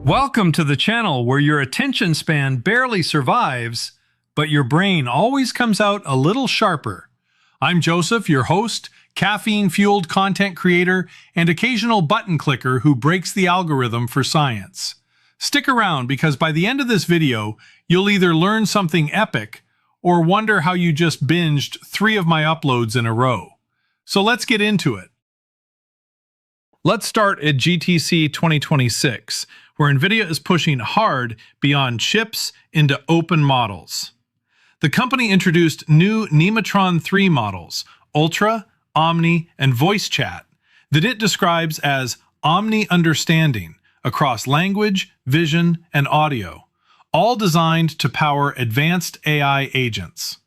Welcome to the channel where your attention span barely survives, but your brain always comes out a little sharper. I'm Joseph, your host, caffeine-fueled content creator, and occasional button clicker who breaks the algorithm for science. Stick around because by the end of this video, you'll either learn something epic or wonder how you just binged 3 of my uploads in a row. So let's get into it. Let's start at GTC 2026, where NVIDIA is pushing hard beyond chips into open models. The company introduced new Nemotron 3 models, Ultra, Omni, and Voice Chat, that it describes as omni-understanding across language, vision, and audio, all designed to power advanced AI agents.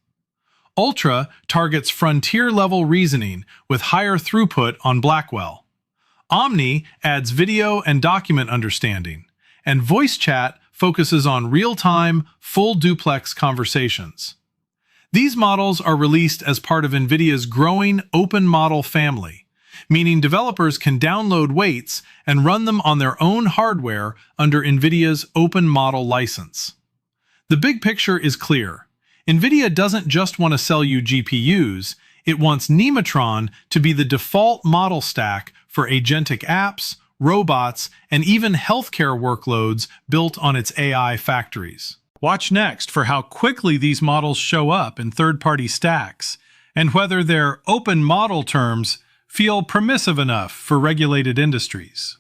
Ultra targets frontier-level reasoning with higher throughput on Blackwell. Omni adds video and document understanding, and Voice Chat focuses on real-time, full-duplex conversations. These models are released as part of NVIDIA's growing open model family, meaning developers can download weights and run them on their own hardware under NVIDIA's open model license. The big picture is clear. NVIDIA doesn't just want to sell you GPUs, it wants Nemotron to be the default model stack for agentic apps, robots, and even healthcare workloads built on its AI factories. Watch next for how quickly these models show up in third-party stacks, and whether their open model terms feel permissive enough for regulated industries.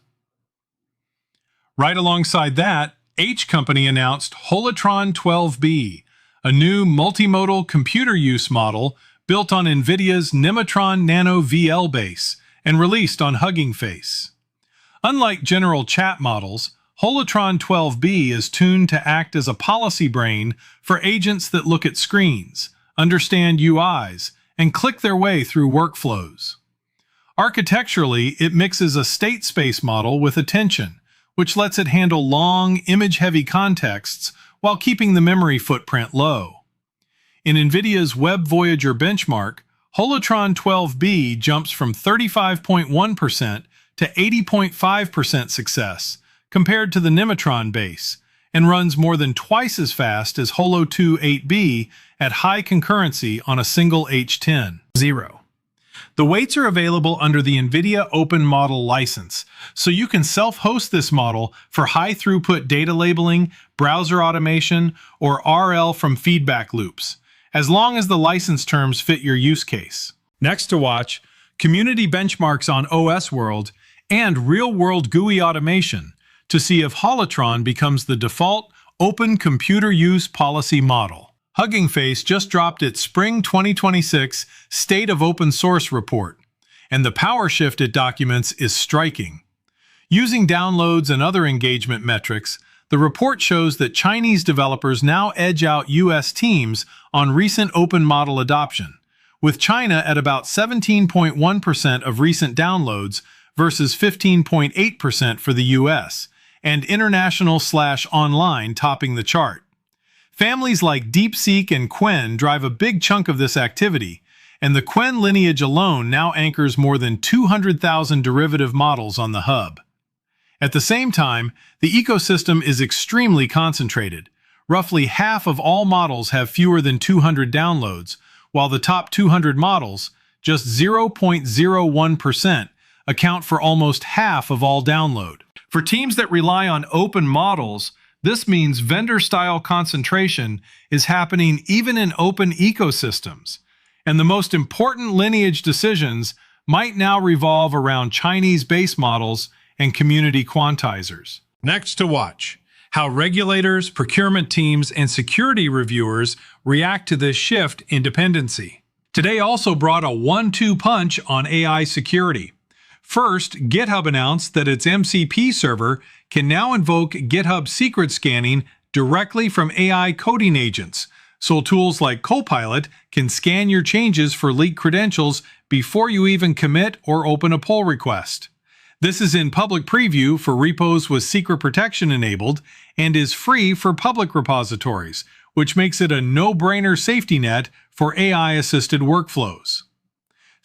Right alongside that, H Company announced Holotron 12B, a new multimodal computer use model built on NVIDIA's Nemotron Nano VL base and released on Hugging Face. Unlike general chat models, Holotron 12B is tuned to act as a policy brain for agents that look at screens, understand UIs, and click their way through workflows. Architecturally, it mixes a state space model with attention, which lets it handle long, image-heavy contexts while keeping the memory footprint low. In NVIDIA's Web Voyager benchmark, Holotron 12B jumps from 35.1% to 80.5% success compared to the Nemotron base, and runs more than twice as fast as Holo 2 8B at high concurrency on a single H10. The weights are available under the NVIDIA Open Model license, so you can self-host this model for high-throughput data labeling, browser automation, or RL from feedback loops, as long as the license terms fit your use case. Next to watch, community benchmarks on OS World and real-world GUI automation to see if Holotron becomes the default open computer use policy model. Hugging Face just dropped its Spring 2026 State of Open Source report, and the power shift it documents is striking. Using downloads and other engagement metrics, the report shows that Chinese developers now edge out US teams on recent open model adoption, with China at about 17.1% of recent downloads versus 15.8% for the US, and international/online topping the chart. Families like DeepSeek and Qwen drive a big chunk of this activity, and the Qwen lineage alone now anchors more than 200,000 derivative models on the hub. At the same time, the ecosystem is extremely concentrated. Roughly half of all models have fewer than 200 downloads, while the top 200 models, just 0.01%, account for almost half of all download. For teams that rely on open models, this means vendor-style concentration is happening even in open ecosystems, and the most important lineage decisions might now revolve around Chinese base models and community quantizers. Next to watch, how regulators, procurement teams, and security reviewers react to this shift in dependency. Today also brought a 1-2 punch on AI security. First, GitHub announced that its MCP server can now invoke GitHub secret scanning directly from AI coding agents, so tools like Copilot can scan your changes for leaked credentials before you even commit or open a pull request. This is in public preview for repos with secret protection enabled and is free for public repositories, which makes it a no-brainer safety net for AI-assisted workflows.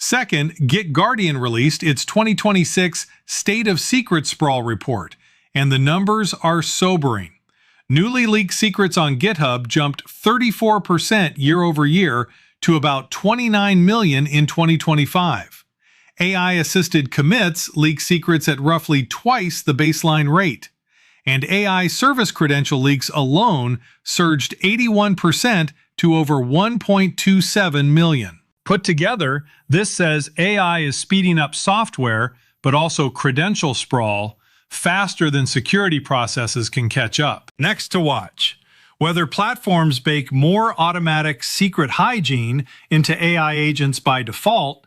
Second, GitGuardian released its 2026 State of Secret Sprawl report, And the numbers are sobering. Newly leaked secrets on GitHub jumped 34% year over year to about 29 million in 2025. AI-assisted commits leak secrets at roughly twice the baseline rate. And AI service credential leaks alone surged 81% to over 1.27 million. Put together, this says AI is speeding up software, but also credential sprawl, faster than security processes can catch up. Next to watch, whether platforms bake more automatic secret hygiene into AI agents by default,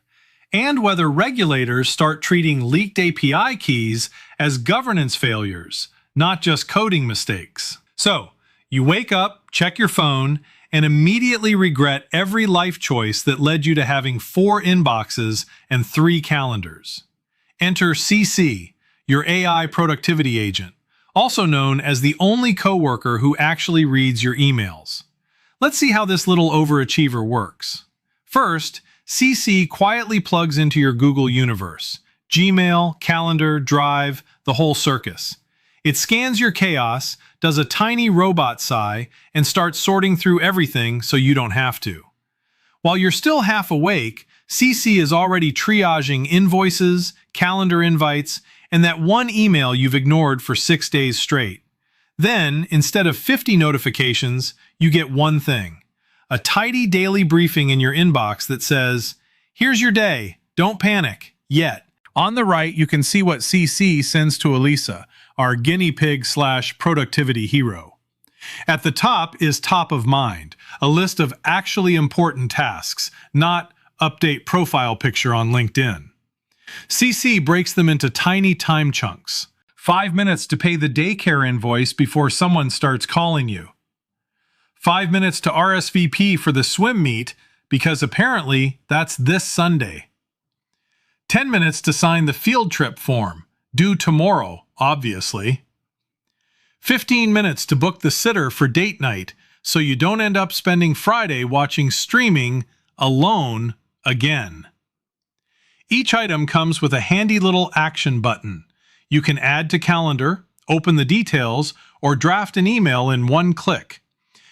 and whether regulators start treating leaked API keys as governance failures, not just coding mistakes. So, you wake up, check your phone, and immediately regret every life choice that led you to having 4 inboxes and 3 calendars. Enter CC, your AI productivity agent, also known as the only coworker who actually reads your emails. Let's see how this little overachiever works. First, CC quietly plugs into your Google universe, Gmail, Calendar, Drive, the whole circus. It scans your chaos, does a tiny robot sigh, and starts sorting through everything so you don't have to. While you're still half awake, CC is already triaging invoices, calendar invites, and that one email you've ignored for 6 days straight. Then, instead of 50 notifications, you get one thing. A tidy daily briefing in your inbox that says, "Here's your day, don't panic, yet." On the right, you can see what CC sends to Elisa, our guinea pig/productivity hero. At the top is top of mind, a list of actually important tasks, not update profile picture on LinkedIn. CC breaks them into tiny time chunks. 5 minutes to pay the daycare invoice before someone starts calling you. 5 minutes to RSVP for the swim meet, because apparently that's this Sunday. 10 minutes to sign the field trip form, due tomorrow, obviously. 15 minutes to book the sitter for date night, so you don't end up spending Friday watching streaming alone again. Each item comes with a handy little action button. You can add to calendar, open the details, or draft an email in one click.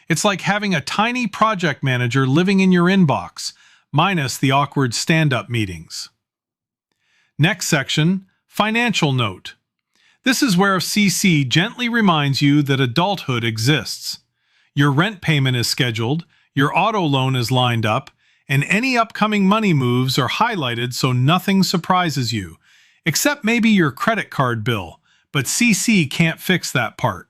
It's like having a tiny project manager living in your inbox, minus the awkward stand-up meetings. Next section, financial note. This is where CC gently reminds you that adulthood exists. Your rent payment is scheduled, your auto loan is lined up, and any upcoming money moves are highlighted so nothing surprises you, except maybe your credit card bill, but CC can't fix that part.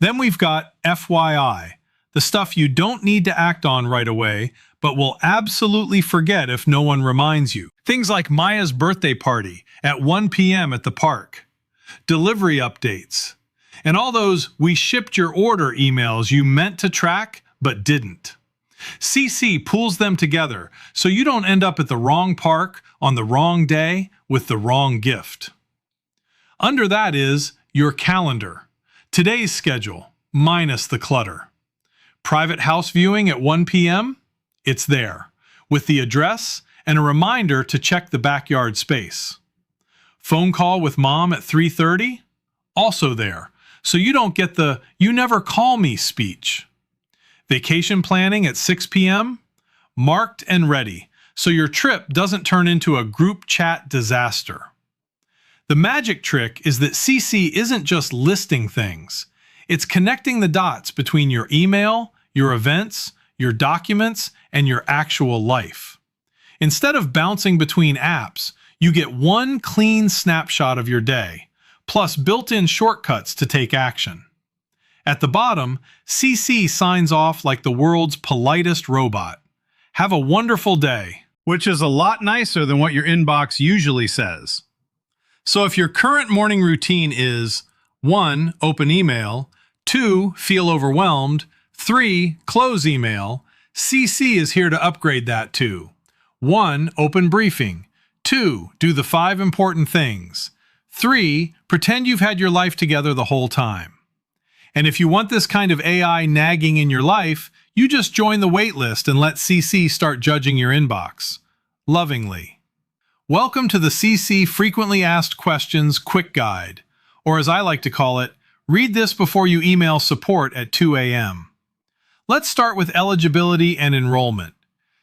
Then we've got FYI, the stuff you don't need to act on right away, but will absolutely forget if no one reminds you. Things like Maya's birthday party at 1 p.m. at the park, delivery updates, and all those "we shipped your order" emails you meant to track but didn't. CC pulls them together so you don't end up at the wrong park on the wrong day with the wrong gift. Under that is your calendar. Today's schedule, minus the clutter. Private house viewing at 1 p.m.? It's there, with the address and a reminder to check the backyard space. Phone call with mom at 3:30? Also there, so you don't get the "you never call me" speech. Vacation planning at 6 p.m.? Marked and ready, so your trip doesn't turn into a group chat disaster. The magic trick is that CC isn't just listing things. It's connecting the dots between your email, your events, your documents, and your actual life. Instead of bouncing between apps, you get one clean snapshot of your day, plus built-in shortcuts to take action. At the bottom, CC signs off like the world's politest robot. Have a wonderful day. Which is a lot nicer than what your inbox usually says. So if your current morning routine is 1. Open email, 2. Feel overwhelmed, 3. Close email, CC is here to upgrade that to 1. Open briefing, 2. Do the 5 important things, 3. Pretend you've had your life together the whole time. And if you want this kind of AI nagging in your life, you just join the waitlist and let CC start judging your inbox. Lovingly. Welcome to the CC Frequently Asked Questions Quick Guide, or as I like to call it, read this before you email support at 2 a.m. Let's start with eligibility and enrollment.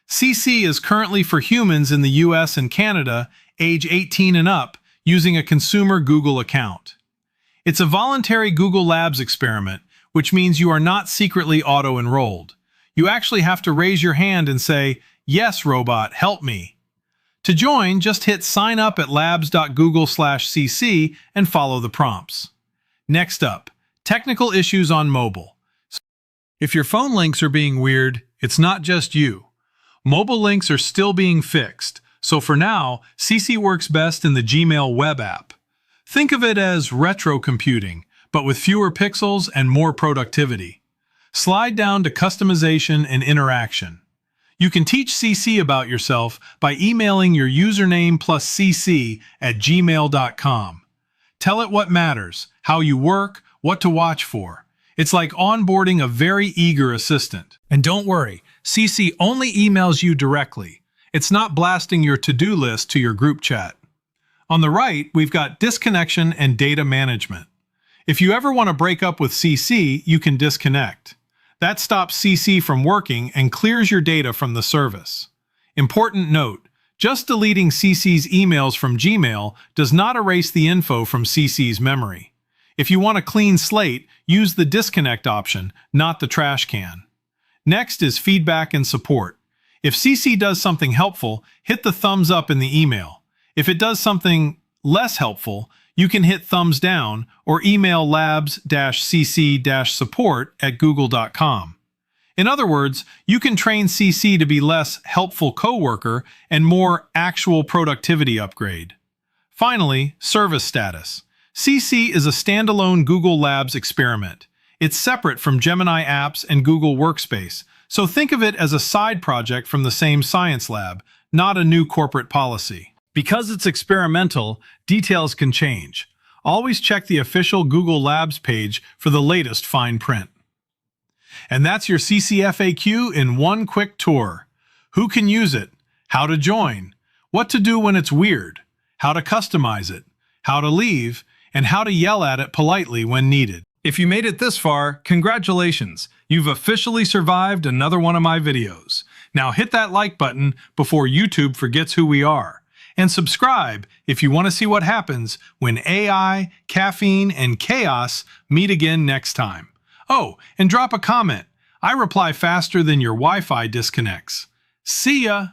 CC is currently for humans in the US and Canada, age 18 and up, using a consumer Google account. It's a voluntary Google Labs experiment, which means you are not secretly auto-enrolled. You actually have to raise your hand and say, "Yes, robot, help me." To join, just hit sign up at labs.google/cc and follow the prompts. Next up, technical issues on mobile. If your phone links are being weird, it's not just you. Mobile links are still being fixed, so for now, CC works best in the Gmail web app. Think of it as retro computing, but with fewer pixels and more productivity. Slide down to customization and interaction. You can teach CC about yourself by emailing your username plus CC at gmail.com. Tell it what matters, how you work, what to watch for. It's like onboarding a very eager assistant. And don't worry, CC only emails you directly. It's not blasting your to-do list to your group chat. On the right, we've got disconnection and data management. If you ever want to break up with CC, you can disconnect. That stops CC from working and clears your data from the service. Important note, just deleting CC's emails from Gmail does not erase the info from CC's memory. If you want a clean slate, use the disconnect option, not the trash can. Next is feedback and support. If CC does something helpful, hit the thumbs up in the email. If it does something less helpful, you can hit thumbs down or email labs-cc-support@google.com. In other words, you can train CC to be less helpful coworker and more actual productivity upgrade. Finally, service status. CC is a standalone Google Labs experiment. It's separate from Gemini apps and Google Workspace, so think of it as a side project from the same science lab, not a new corporate policy. Because it's experimental, details can change. Always check the official Google Labs page for the latest fine print. And that's your CC FAQ in one quick tour. Who can use it? How to join? What to do when it's weird? How to customize it? How to leave? And how to yell at it politely when needed. If you made it this far, congratulations! You've officially survived another one of my videos. Now hit that like button before YouTube forgets who we are. And subscribe if you want to see what happens when AI, caffeine, and chaos meet again next time. Oh, and drop a comment. I reply faster than your Wi-Fi disconnects. See ya!